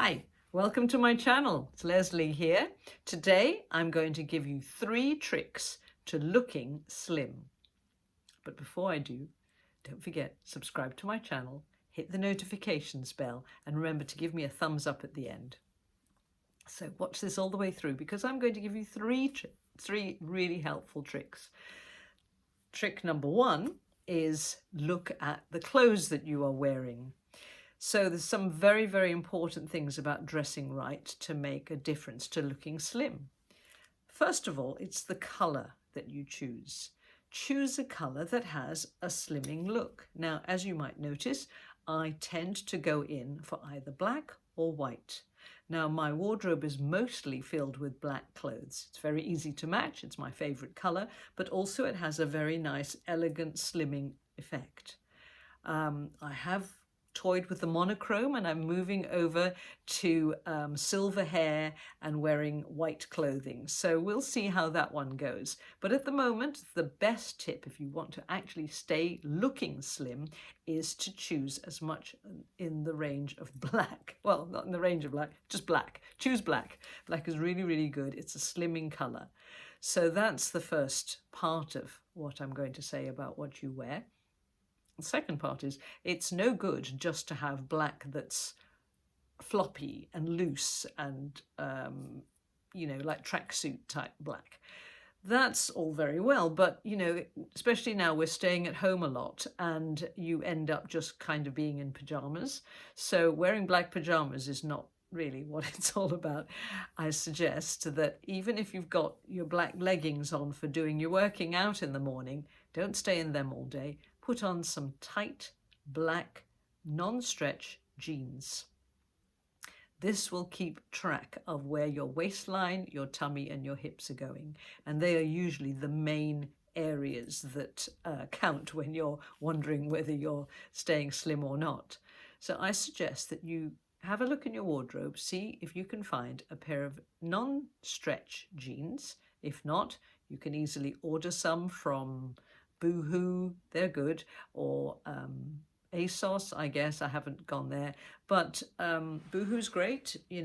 Hi, welcome to my channel. It's Leslie here. Today I'm going to give you 3 tricks to looking slim. But before I do, don't forget, subscribe to my channel, hit the notifications bell, and remember to give me a thumbs up at the end. So watch this all the way through because I'm going to give you three really helpful tricks. Trick number 1 is look at the clothes that you are wearing. So there's some very, very important things about dressing right to make a difference to looking slim. First of all, it's the colour that you choose. Choose a colour that has a slimming look. Now, as you might notice, I tend to go in for either black or white. Now, my wardrobe is mostly filled with black clothes. It's very easy to match. It's my favourite colour, but also it has a very nice, elegant slimming effect. I have toyed with the monochrome and I'm moving over to silver hair and wearing white clothing. So we'll see how that one goes. But at the moment, the best tip if you want to actually stay looking slim is to choose as much in the range of black. Well, not in the range of black, just black. Choose black. Black is really, really good. It's a slimming colour. So that's the first part of what I'm going to say about what you wear. The second part is it's no good just to have black that's floppy and loose and, like tracksuit type black. That's all very well, but, especially now we're staying at home a lot and you end up just kind of being in pajamas. So wearing black pajamas is not really what it's all about. I suggest that even if you've got your black leggings on for doing your working out in the morning, don't stay in them all day. Put on some tight, black, non-stretch jeans. This will keep track of where your waistline, your tummy and your hips are going. And they are usually the main areas that count when you're wondering whether you're staying slim or not. So I suggest that you have a look in your wardrobe, see if you can find a pair of non-stretch jeans. If not, you can easily order some from Boohoo, they're good, or ASOS, I guess. I haven't gone there, but Boohoo's great. You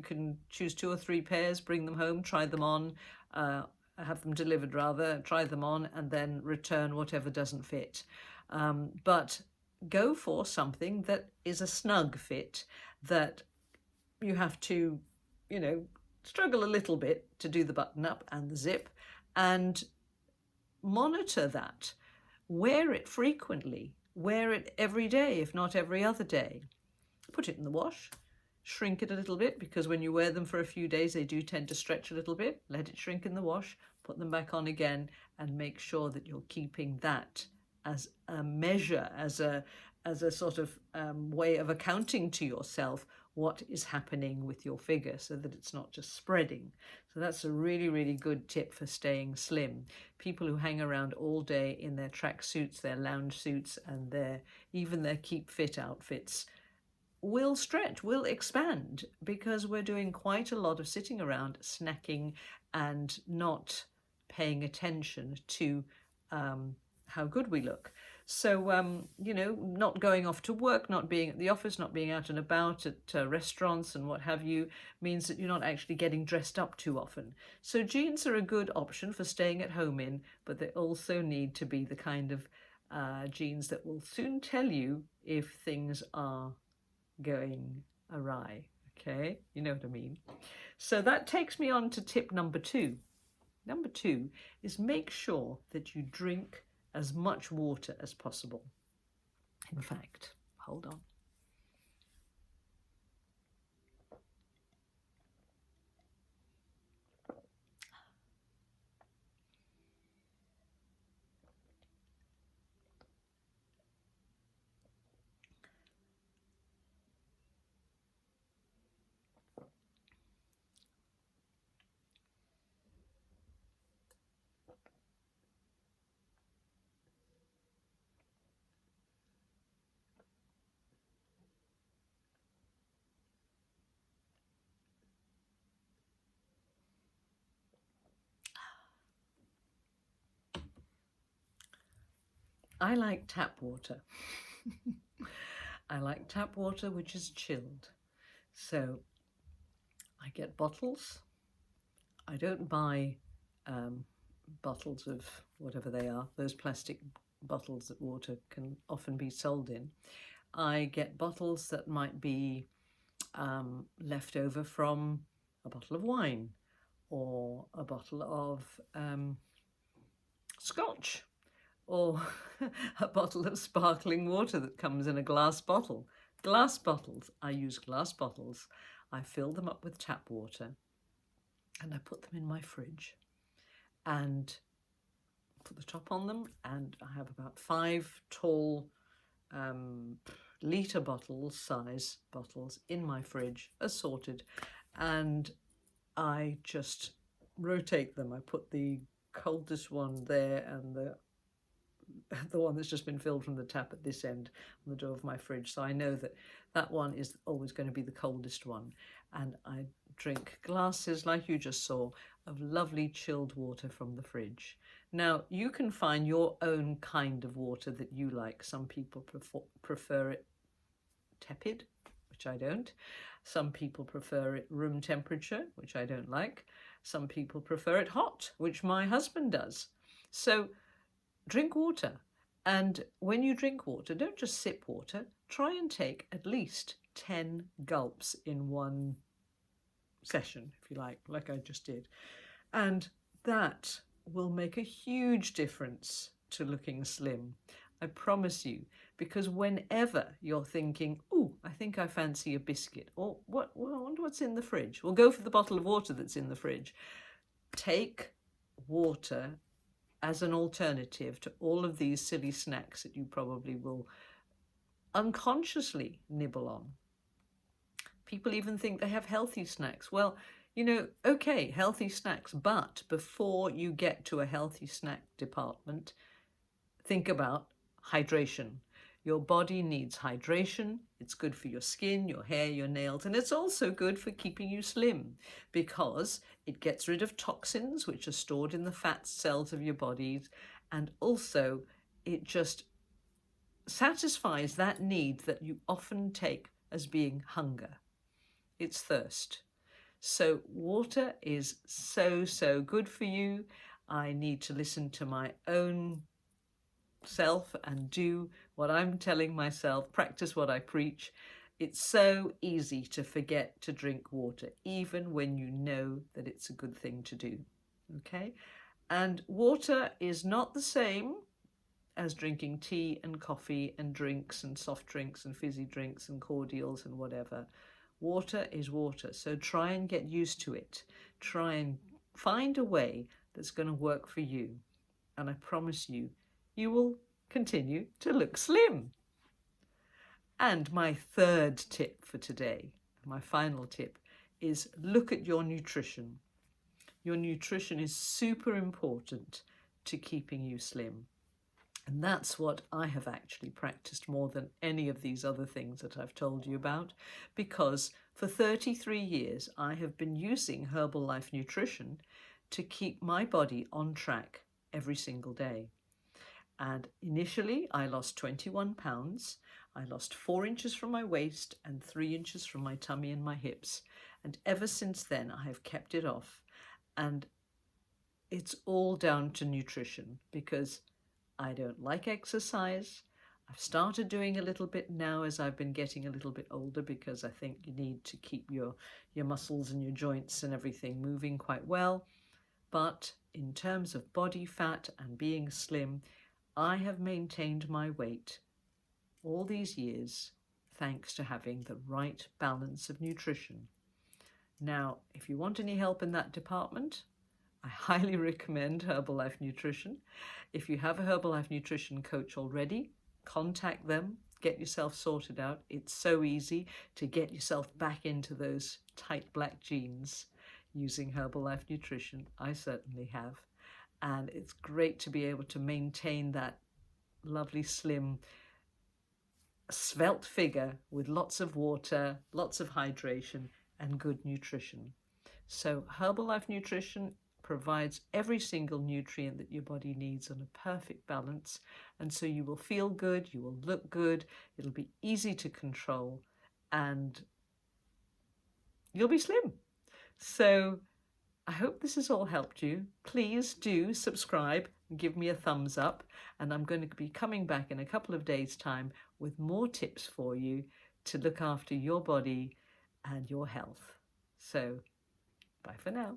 can choose 2 or 3 pairs, bring them home, try them on, have them delivered rather, try them on, and then return whatever doesn't fit. But go for something that is a snug fit, that you have to, struggle a little bit to do the button up and the zip, and monitor that. Wear it frequently. Wear it every day, if not every other day. Put it in the wash. Shrink it a little bit, because when you wear them for a few days, they do tend to stretch a little bit. Let it shrink in the wash. Put them back on again and make sure that you're keeping that as a measure, as a sort of way of accounting to yourself what is happening with your figure, so that it's not just spreading. So that's a really, really good tip for staying slim. People who hang around all day in their track suits, their lounge suits, and even their keep fit outfits will stretch, will expand, because we're doing quite a lot of sitting around, snacking, and not paying attention to how good we look. So, not going off to work, not being at the office, not being out and about at restaurants and what have you, means that you're not actually getting dressed up too often. So jeans are a good option for staying at home in, but they also need to be the kind of jeans that will soon tell you if things are going awry. Okay, you know what I mean. So that takes me on to tip number 2. Number 2 is make sure that you drink as much water as possible. In fact, hold on. I like tap water. I like tap water which is chilled. So I get bottles. I don't buy bottles of whatever they are, those plastic bottles that water can often be sold in. I get bottles that might be left over from a bottle of wine or a bottle of scotch or a bottle of sparkling water that comes in a glass bottle. Glass bottles, I use glass bottles. I fill them up with tap water and I put them in my fridge and put the top on them, and I have about 5 tall litre bottles, size bottles in my fridge, assorted, and I just rotate them. I put the coldest one there and the one that's just been filled from the tap at this end on the door of my fridge, so I know that that one is always going to be the coldest one. And I drink glasses, like you just saw, of lovely chilled water from the fridge. Now, you can find your own kind of water that you like. Some people prefer it tepid, which I don't. Some people prefer it room temperature, which I don't like. Some people prefer it hot, which my husband does. So drink water. And when you drink water, don't just sip water. Try and take at least 10 gulps in one session, if you like I just did. And that will make a huge difference to looking slim. I promise you, because whenever you're thinking, oh, I think I fancy a biscuit, or I wonder what's in the fridge. Well, go for the bottle of water that's in the fridge. Take water as an alternative to all of these silly snacks that you probably will unconsciously nibble on. People even think they have healthy snacks. Well, okay, healthy snacks, but before you get to a healthy snack department, think about hydration. Your body needs hydration. It's good for your skin, your hair, your nails, and it's also good for keeping you slim because it gets rid of toxins which are stored in the fat cells of your bodies, and also it just satisfies that need that you often take as being hunger. It's thirst. So water is so good for you. I need to listen to my own self and do what I'm telling myself, practice what I preach. It's so easy to forget to drink water, even when you know that it's a good thing to do. Okay? And water is not the same as drinking tea and coffee and drinks and soft drinks and fizzy drinks and cordials and whatever. Water is water, so try and get used to it. Try and find a way that's going to work for you. And I promise you, you will continue to look slim. And my third tip for today, my final tip, is look at your nutrition. Your nutrition is super important to keeping you slim. And that's what I have actually practiced more than any of these other things that I've told you about, because for 33 years I have been using Herbalife Nutrition to keep my body on track every single day. And initially I lost 21 pounds. I lost 4 inches from my waist and 3 inches from my tummy and my hips. And ever since then I have kept it off. And it's all down to nutrition, because I don't like exercise. I've started doing a little bit now as I've been getting a little bit older, because I think you need to keep your muscles and your joints and everything moving quite well. But in terms of body fat and being slim, I have maintained my weight all these years thanks to having the right balance of nutrition. Now, if you want any help in that department, I highly recommend Herbalife Nutrition. If you have a Herbalife Nutrition coach already, contact them, get yourself sorted out. It's so easy to get yourself back into those tight black jeans using Herbalife Nutrition. I certainly have. And it's great to be able to maintain that lovely, slim, svelte figure with lots of water, lots of hydration, and good nutrition. So Herbalife Nutrition provides every single nutrient that your body needs on a perfect balance, and so you will feel good, you will look good, it'll be easy to control, and you'll be slim. So I hope this has all helped you. Please do subscribe and give me a thumbs up. And I'm going to be coming back in a couple of days' time with more tips for you to look after your body and your health. So bye for now.